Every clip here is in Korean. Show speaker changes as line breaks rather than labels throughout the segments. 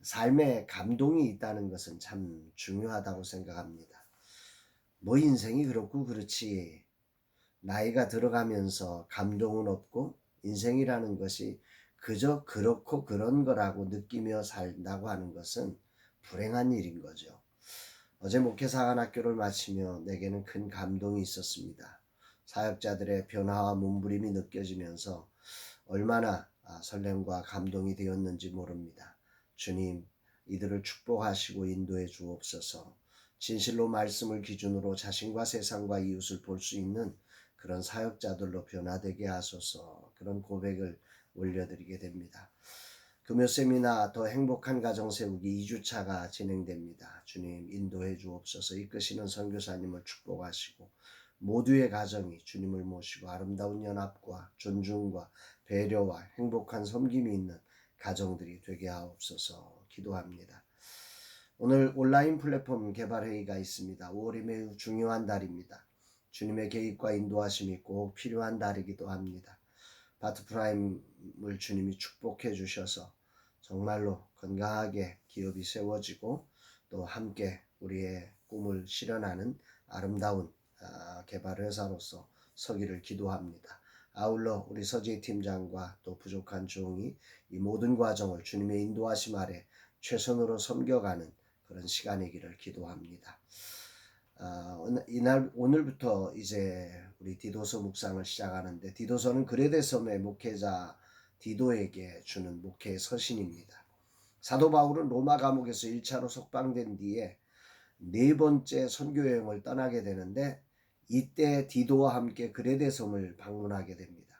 삶에 감동이 있다는 것은 참 중요하다고 생각합니다. 뭐 인생이 그렇고 그렇지 나이가 들어가면서 감동은 없고 인생이라는 것이 그저 그렇고 그런 거라고 느끼며 살다고 하는 것은 불행한 일인 거죠. 어제 목회사관학교를 마치며 내게는 큰 감동이 있었습니다. 사역자들의 변화와 몸부림이 느껴지면서 얼마나 설렘과 감동이 되었는지 모릅니다. 주님, 이들을 축복하시고 인도해 주옵소서. 진실로 말씀을 기준으로 자신과 세상과 이웃을 볼 수 있는 그런 사역자들로 변화되게 하소서. 그런 고백을 올려드리게 됩니다. 금요세미나 더 행복한 가정 세우기 2주차가 진행됩니다. 주님 인도해 주옵소서. 이끄시는 선교사님을 축복하시고 모두의 가정이 주님을 모시고 아름다운 연합과 존중과 배려와 행복한 섬김이 있는 가정들이 되게 하옵소서 기도합니다. 오늘 온라인 플랫폼 개발회의가 있습니다. 5월이 매우 중요한 달입니다. 주님의 계획과 인도하심이 꼭 필요한 달이기도 합니다. 바트프라임을 주님이 축복해 주셔서 정말로 건강하게 기업이 세워지고 또 함께 우리의 꿈을 실현하는 아름다운 개발회사로서 서기를 기도합니다. 아울러 우리 서재 팀장과 또 부족한 종이 이 모든 과정을 주님의 인도하심 아래 최선으로 섬겨가는 그런 시간이기를 기도합니다. 오늘부터 이제 우리 디도서 묵상을 시작하는데 디도서는 그레데 섬의 목회자 디도에게 주는 목회의 서신입니다. 사도 바울은 로마 감옥에서 1차로 석방된 뒤에 4번째 선교여행을 떠나게 되는데 이때 디도와 함께 그레데 섬을 방문하게 됩니다.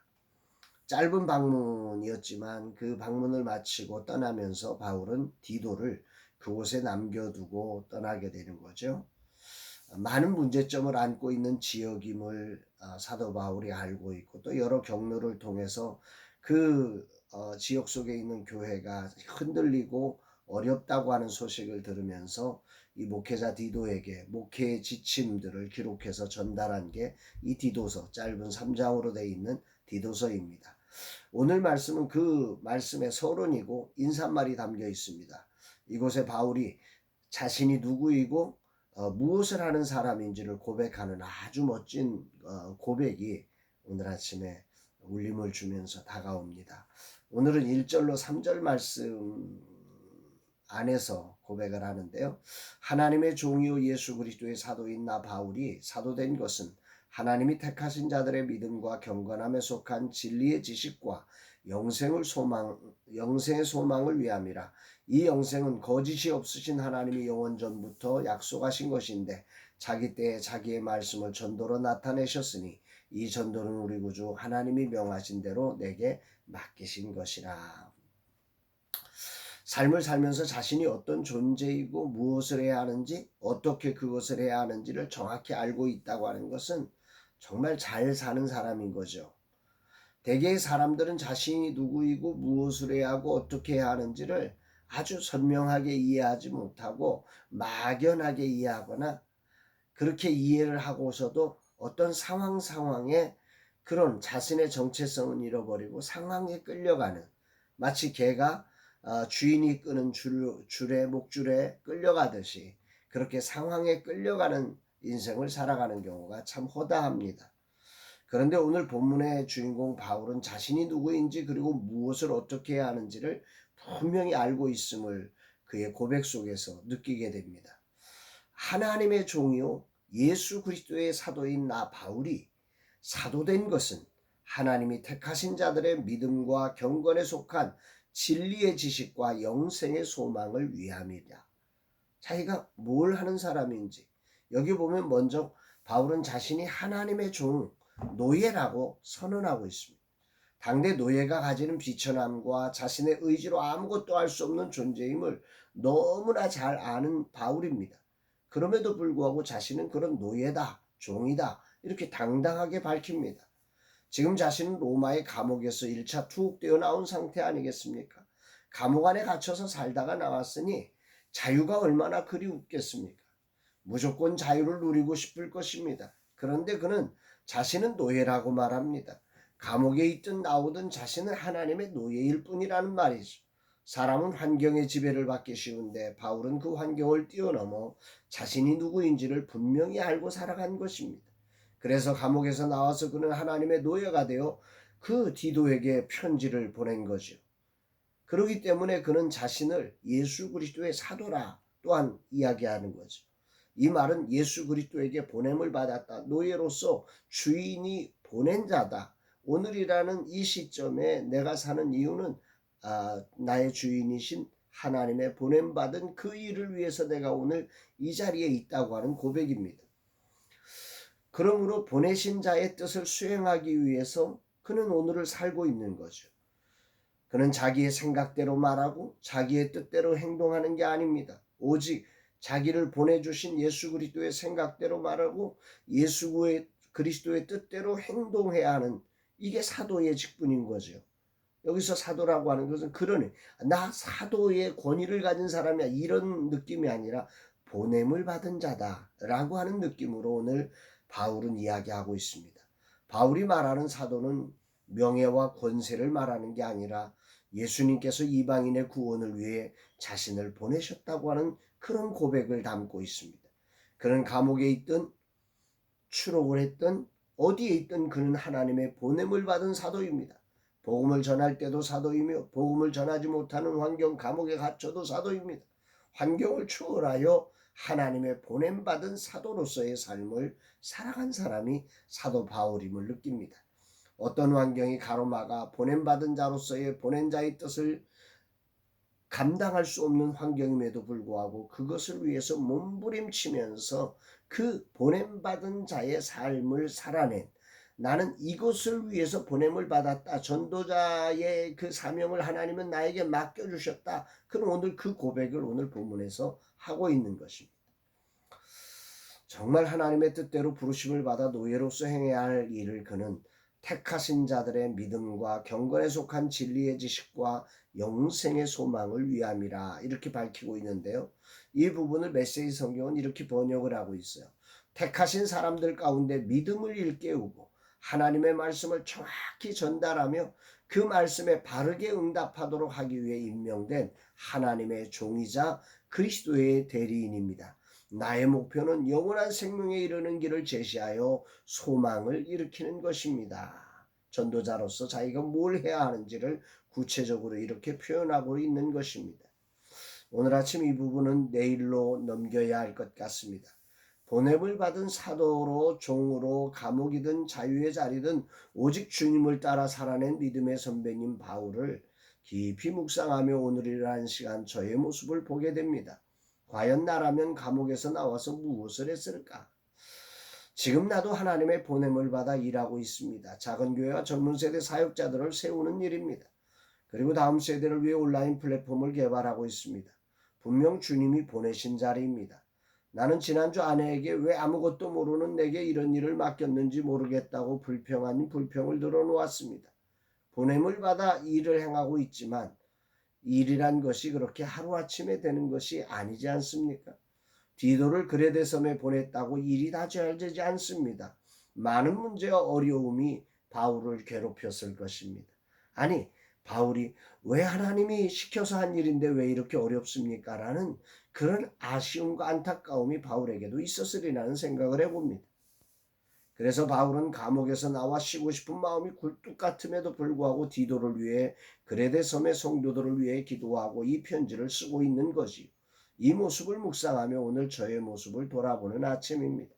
짧은 방문이었지만 그 방문을 마치고 떠나면서 바울은 디도를 그곳에 남겨두고 떠나게 되는 거죠. 많은 문제점을 안고 있는 지역임을 사도 바울이 알고 있고 또 여러 경로를 통해서 그 지역 속에 있는 교회가 흔들리고 어렵다고 하는 소식을 들으면서 이 목회자 디도에게 목회의 지침들을 기록해서 전달한 게 이 디도서 짧은 3장으로 되어 있는 디도서입니다. 오늘 말씀은 그 말씀의 서론이고 인사말이 담겨 있습니다. 이곳에 바울이 자신이 누구이고 무엇을 하는 사람인지를 고백하는 아주 멋진 고백이 오늘 아침에 울림을 주면서 다가옵니다. 오늘은 1절로 3절 말씀 안에서 고백을 하는데요. 하나님의 종이요 예수 그리스도의 사도인 나 바울이 사도된 것은 하나님이 택하신 자들의 믿음과 경건함에 속한 진리의 지식과 영생의 소망을 위함이라. 이 영생은 거짓이 없으신 하나님이 영원 전부터 약속하신 것인데 자기 때에 자기의 말씀을 전도로 나타내셨으니 이 전도는 우리 구주 하나님이 명하신 대로 내게 맡기신 것이라. 삶을 살면서 자신이 어떤 존재이고 무엇을 해야 하는지 어떻게 그것을 해야 하는지를 정확히 알고 있다고 하는 것은 정말 잘 사는 사람인 거죠. 대개의 사람들은 자신이 누구이고 무엇을 해야 하고 어떻게 해야 하는지를 아주 선명하게 이해하지 못하고 막연하게 이해하거나 그렇게 이해를 하고서도 어떤 상황에 그런 자신의 정체성은 잃어버리고 상황에 끌려가는 마치 개가 주인이 끄는 목줄에 끌려가듯이 그렇게 상황에 끌려가는 인생을 살아가는 경우가 참 허다합니다. 그런데 오늘 본문의 주인공 바울은 자신이 누구인지 그리고 무엇을 어떻게 해야 하는지를 분명히 알고 있음을 그의 고백 속에서 느끼게 됩니다. 하나님의 종이요 예수 그리스도의 사도인 나 바울이 사도된 것은 하나님이 택하신 자들의 믿음과 경건에 속한 진리의 지식과 영생의 소망을 위함이라. 자기가 뭘 하는 사람인지 여기 보면 먼저 바울은 자신이 하나님의 종 노예라고 선언하고 있습니다. 당대 노예가 가지는 비천함과 자신의 의지로 아무것도 할 수 없는 존재임을 너무나 잘 아는 바울입니다. 그럼에도 불구하고 자신은 그런 노예다, 종이다 이렇게 당당하게 밝힙니다. 지금 자신은 로마의 감옥에서 1차 투옥되어 나온 상태 아니겠습니까? 감옥 안에 갇혀서 살다가 나왔으니 자유가 얼마나 그리웠겠습니까? 무조건 자유를 누리고 싶을 것입니다. 그런데 그는 자신은 노예라고 말합니다. 감옥에 있든 나오든 자신은 하나님의 노예일 뿐이라는 말이죠. 사람은 환경의 지배를 받기 쉬운데 바울은 그 환경을 뛰어넘어 자신이 누구인지를 분명히 알고 살아간 것입니다. 그래서 감옥에서 나와서 그는 하나님의 노예가 되어 그 디도에게 편지를 보낸 거죠. 그렇기 때문에 그는 자신을 예수 그리스도의 사도라 또한 이야기하는 거죠. 이 말은 예수 그리스도에게 보냄을 받았다. 노예로서 주인이 보낸 자다. 오늘이라는 이 시점에 내가 사는 이유는 나의 주인이신 하나님의 보냄받은 그 일을 위해서 내가 오늘 이 자리에 있다고 하는 고백입니다. 그러므로 보내신 자의 뜻을 수행하기 위해서 그는 오늘을 살고 있는 거죠. 그는 자기의 생각대로 말하고 자기의 뜻대로 행동하는 게 아닙니다. 오직 자기를 보내주신 예수 그리스도의 생각대로 말하고 예수 그리스도의 뜻대로 행동해야 하는, 이게 사도의 직분인 거죠. 여기서 사도라고 하는 것은 그러네, 나 사도의 권위를 가진 사람이야, 이런 느낌이 아니라 보냄을 받은 자다라고 하는 느낌으로 오늘 바울은 이야기하고 있습니다. 바울이 말하는 사도는 명예와 권세를 말하는 게 아니라 예수님께서 이방인의 구원을 위해 자신을 보내셨다고 하는 그런 고백을 담고 있습니다. 그는 감옥에 있든 추록을 했든 어디에 있든 그는 하나님의 보냄을 받은 사도입니다. 복음을 전할 때도 사도이며 복음을 전하지 못하는 환경, 감옥에 갇혀도 사도입니다. 환경을 초월하여 하나님의 보냄받은 사도로서의 삶을 살아간 사람이 사도 바울임을 느낍니다. 어떤 환경이 가로막아 보냄받은 자로서의 보낸 자의 뜻을 감당할 수 없는 환경임에도 불구하고 그것을 위해서 몸부림치면서 그 보냄받은 자의 삶을 살아낸, 나는 이것을 위해서 보냄을 받았다, 전도자의 그 사명을 하나님은 나에게 맡겨주셨다, 그럼 오늘 그 고백을 오늘 본문에서 하고 있는 것입니다. 정말 하나님의 뜻대로 부르심을 받아 노예로서 행해야 할 일을 그는 택하신 자들의 믿음과 경건에 속한 진리의 지식과 영생의 소망을 위함이라 이렇게 밝히고 있는데요. 이 부분을 메시지 성경은 이렇게 번역을 하고 있어요. 택하신 사람들 가운데 믿음을 일깨우고 하나님의 말씀을 정확히 전달하며 그 말씀에 바르게 응답하도록 하기 위해 임명된 하나님의 종이자 그리스도의 대리인입니다. 나의 목표는 영원한 생명에 이르는 길을 제시하여 소망을 일으키는 것입니다. 전도자로서 자기가 뭘 해야 하는지를 구체적으로 이렇게 표현하고 있는 것입니다. 오늘 아침 이 부분은 내일로 넘겨야 할 것 같습니다. 보냄을 받은 사도로 종으로 감옥이든 자유의 자리든 오직 주님을 따라 살아낸 믿음의 선배님 바울을 깊이 묵상하며 오늘이라는 시간 저의 모습을 보게 됩니다. 과연 나라면 감옥에서 나와서 무엇을 했을까? 지금 나도 하나님의 보냄을 받아 일하고 있습니다. 작은 교회와 젊은 세대 사역자들을 세우는 일입니다. 그리고 다음 세대를 위해 온라인 플랫폼을 개발하고 있습니다. 분명 주님이 보내신 자리입니다. 나는 지난주 아내에게 왜 아무것도 모르는 내게 이런 일을 맡겼는지 모르겠다고 불평을 들어놓았습니다. 보냄을 받아 일을 행하고 있지만 일이란 것이 그렇게 하루아침에 되는 것이 아니지 않습니까? 디도를 그레데 섬에 보냈다고 일이 다 잘 되지 않습니다. 많은 문제와 어려움이 바울을 괴롭혔을 것입니다. 아니, 바울이 왜 하나님이 시켜서 한 일인데 왜 이렇게 어렵습니까? 라는 그런 아쉬움과 안타까움이 바울에게도 있었으리라는 생각을 해봅니다. 그래서 바울은 감옥에서 나와 쉬고 싶은 마음이 굴뚝 같음에도 불구하고 디도를 위해 그레데 섬의 성도들을 위해 기도하고 이 편지를 쓰고 있는 것이, 이 모습을 묵상하며 오늘 저의 모습을 돌아보는 아침입니다.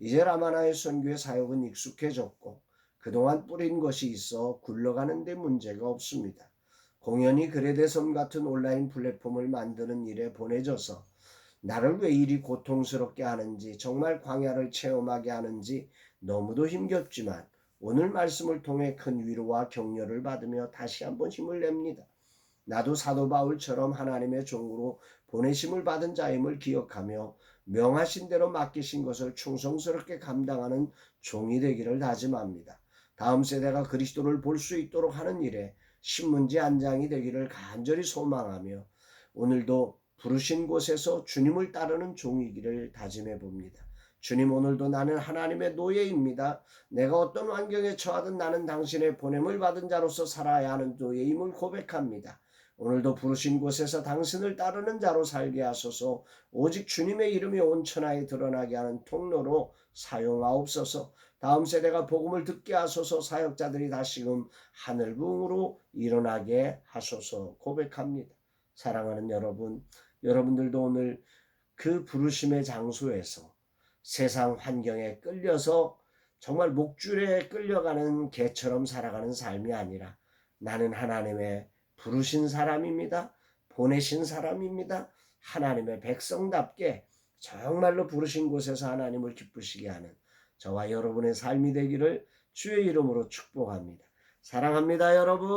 이제 라마나의 선교의 사역은 익숙해졌고 그동안 뿌린 것이 있어 굴러가는 데 문제가 없습니다. 공연히 그레데 섬 같은 온라인 플랫폼을 만드는 일에 보내져서 나를 왜 이리 고통스럽게 하는지, 정말 광야를 체험하게 하는지 너무도 힘겹지만 오늘 말씀을 통해 큰 위로와 격려를 받으며 다시 한번 힘을 냅니다. 나도 사도 바울처럼 하나님의 종으로 보내심을 받은 자임을 기억하며 명하신 대로 맡기신 것을 충성스럽게 감당하는 종이 되기를 다짐합니다. 다음 세대가 그리스도를 볼 수 있도록 하는 일에 신문지 한 장이 되기를 간절히 소망하며 오늘도 부르신 곳에서 주님을 따르는 종이기를 다짐해 봅니다. 주님, 오늘도 나는 하나님의 노예입니다. 내가 어떤 환경에 처하든 나는 당신의 보냄을 받은 자로서 살아야 하는 노예임을 고백합니다. 오늘도 부르신 곳에서 당신을 따르는 자로 살게 하소서. 오직 주님의 이름이 온 천하에 드러나게 하는 통로로 사용하옵소서. 다음 세대가 복음을 듣게 하소서. 사역자들이 다시금 하늘 부흥으로 일어나게 하소서 고백합니다. 사랑하는 여러분, 여러분들도 오늘 그 부르심의 장소에서 세상 환경에 끌려서 정말 목줄에 끌려가는 개처럼 살아가는 삶이 아니라 나는 하나님의 부르신 사람입니다. 보내신 사람입니다. 하나님의 백성답게 정말로 부르신 곳에서 하나님을 기쁘시게 하는 저와 여러분의 삶이 되기를 주의 이름으로 축복합니다. 사랑합니다, 여러분.